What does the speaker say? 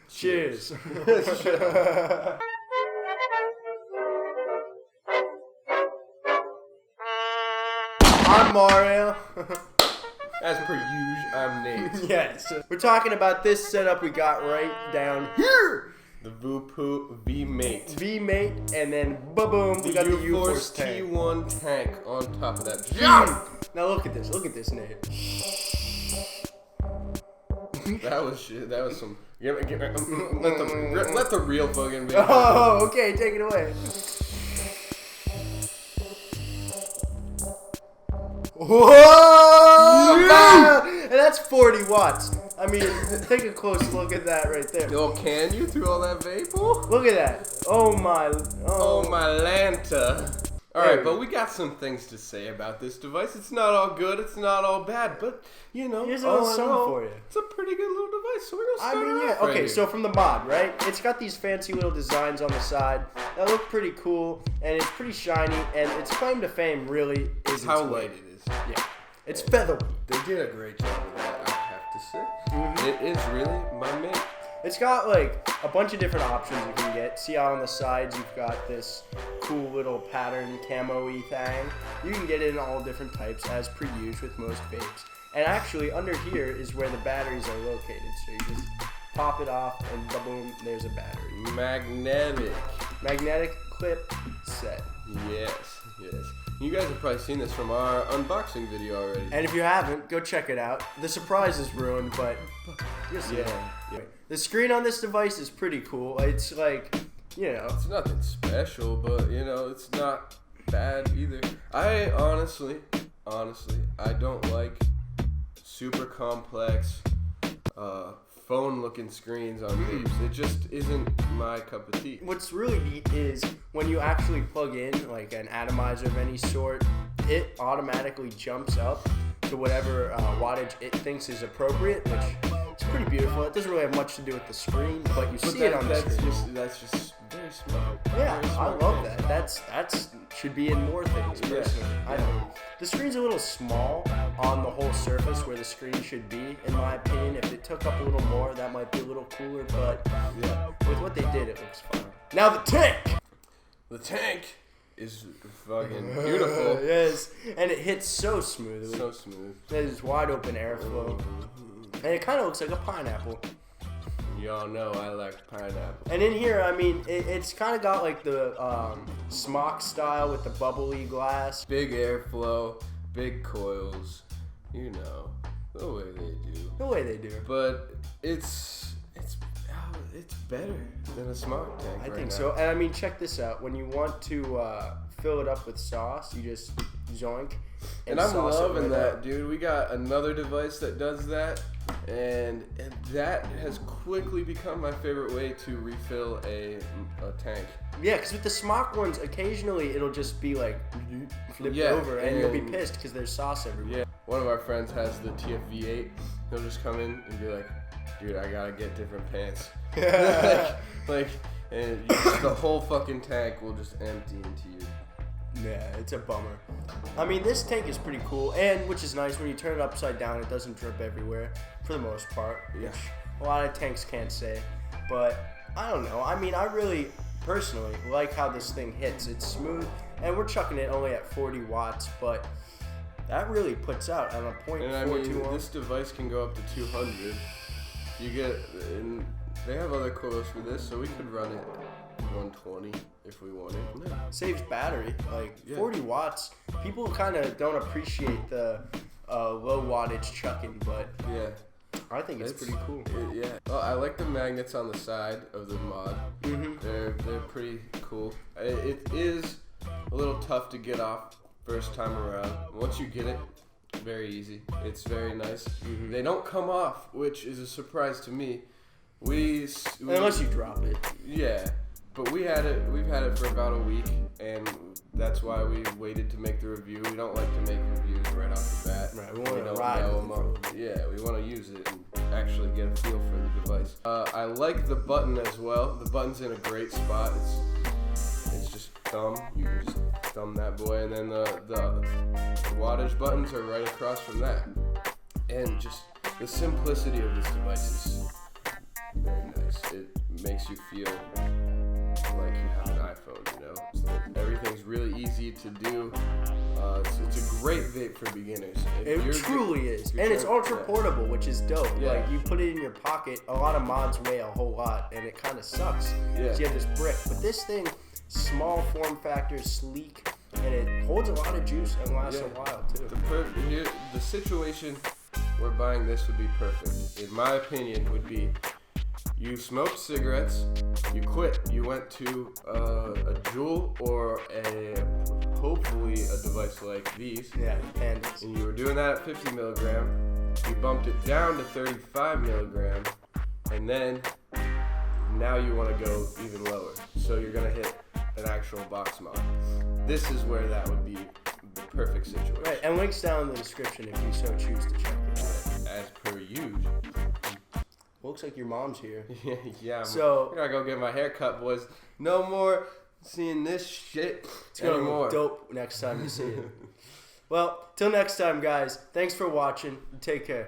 Cheers. I'm Mario. As per usual, I'm Nate. Yes. We're talking about this setup we got right down here. The Voopoo Vmate. Vmate, and then boom, we got the Uforce tank. T1 tank on top of that. Now look at this, Nate. That was shit. That was some. Let the real fucking be. Oh, okay, take it away. Whoa! Yeah! And that's 40 watts. I mean, take a close look at that right there. Oh, can you through all that vapor? Look at that. Oh my. Oh my Lanta. Alright, but we got some things to say about this device. It's not all good, it's not all bad, but, you know, here's a little something for you. It's a pretty good little device, so we're going to start off okay, right so from the mod, right? It's got these fancy little designs on the side that look pretty cool, and it's pretty shiny, and its claim to fame really is how light it is. Yeah. It's featherweight. They did a great job with that, I have to say. It is really my main. It's got like a bunch of different options you can get. See out on the sides, you've got this cool little pattern camo-y thing. You can get it in all different types as per usual with most vapes. And actually under here is where the batteries are located. So you just pop it off and boom, there's a battery. Magnetic clip set. Yes. You guys have probably seen this from our unboxing video already. And if you haven't, go check it out. The surprise is ruined, but you'll see. Yeah. The screen on this device is pretty cool. It's like, you know. It's nothing special, but, you know, it's not bad either. I honestly, I don't like super complex phone-looking screens on vapes. It just isn't my cup of tea. What's really neat is when you actually plug in like an atomizer of any sort, it automatically jumps up to whatever wattage it thinks is appropriate, which is pretty beautiful. It doesn't really have much to do with the screen, but you see it on the screen. That's just very smart. Yeah, very smart. I love that. That's should be in more things, personally. I know. The screen's a little small on the whole surface where the screen should be, in my opinion. If it took up a little more, that might be a little cooler, but yeah, with what they did, it looks fine. Now the tank! The tank is fucking beautiful. Yes, and it hits so smoothly. So smooth. There's wide open airflow. And it kind of looks like a pineapple. Y'all know I like pineapple. And in here, I mean, it's kind of got like the smock style with the bubbly glass. Big airflow, big coils, you know, the way they do. The way they do. But it's better than a smock tank. I think so. And I mean, check this out. When you want to fill it up with sauce, you just zoink. And I'm loving that, dude. We got another device that does that. And that has quickly become my favorite way to refill a tank. Yeah, because with the smock ones, occasionally it'll just be like flipped over, and you'll be pissed because there's sauce everywhere. Yeah, one of our friends has the TFV8. He'll just come in and be like, "Dude, I gotta get different pants." And the whole fucking tank will just empty into you. Yeah, it's a bummer. I mean, this tank is pretty cool, and which is nice, when you turn it upside down, it doesn't drip everywhere, for the most part, which a lot of tanks can't say. But, I don't know. I mean, I really, personally, like how this thing hits. It's smooth, and we're chucking it only at 40 watts, but that really puts out on a .42 And I mean, this device can go up to 200. You get, and they have other coils for this, so we could run it 120 if we wanted. Yeah. Saves battery, like 40 watts. People kind of don't appreciate the low wattage chucking, but yeah, I think it's pretty cool. Well, I like the magnets on the side of the mod. They're pretty cool. It is a little tough to get off first time around. Once you get it, very easy. It's very nice. They don't come off, which is a surprise to me. Unless you drop it. Yeah. But we've had it for about a week, and that's why we waited to make the review. We don't like to make reviews right off the bat. Right, we want to ride with it. Yeah, we want to use it and actually get a feel for the device. I like the button as well. The button's in a great spot. It's just thumb. You can just thumb that boy, and then the wattage buttons are right across from that. And just the simplicity of this device is it makes you feel like you have an iPhone, you know? So everything's really easy to do. It's a great vape for beginners. It truly is. And it's ultra portable, which is dope. Yeah. Like, you put it in your pocket. A lot of mods weigh a whole lot, and it kind of sucks. Yeah. So you have this brick. But this thing, small form factor, sleek, and it holds a lot of juice and lasts a while, too. The situation where buying this would be perfect, in my opinion, would be you smoked cigarettes, you quit, you went to a Juul or hopefully a device like these. Yeah, Pandas. And you were doing that at 50 milligram, you bumped it down to 35 milligram, and then now you want to go even lower. So you're going to hit an actual box mod. This is where that would be the perfect situation. Right, and links down in the description if you so choose to check it out. As per usual. Looks like your mom's here. Yeah. So I gotta go get my hair cut, boys. No more seeing this shit it's gonna anymore. look dope next time you see it. Well, till next time, guys. Thanks for watching. Take care.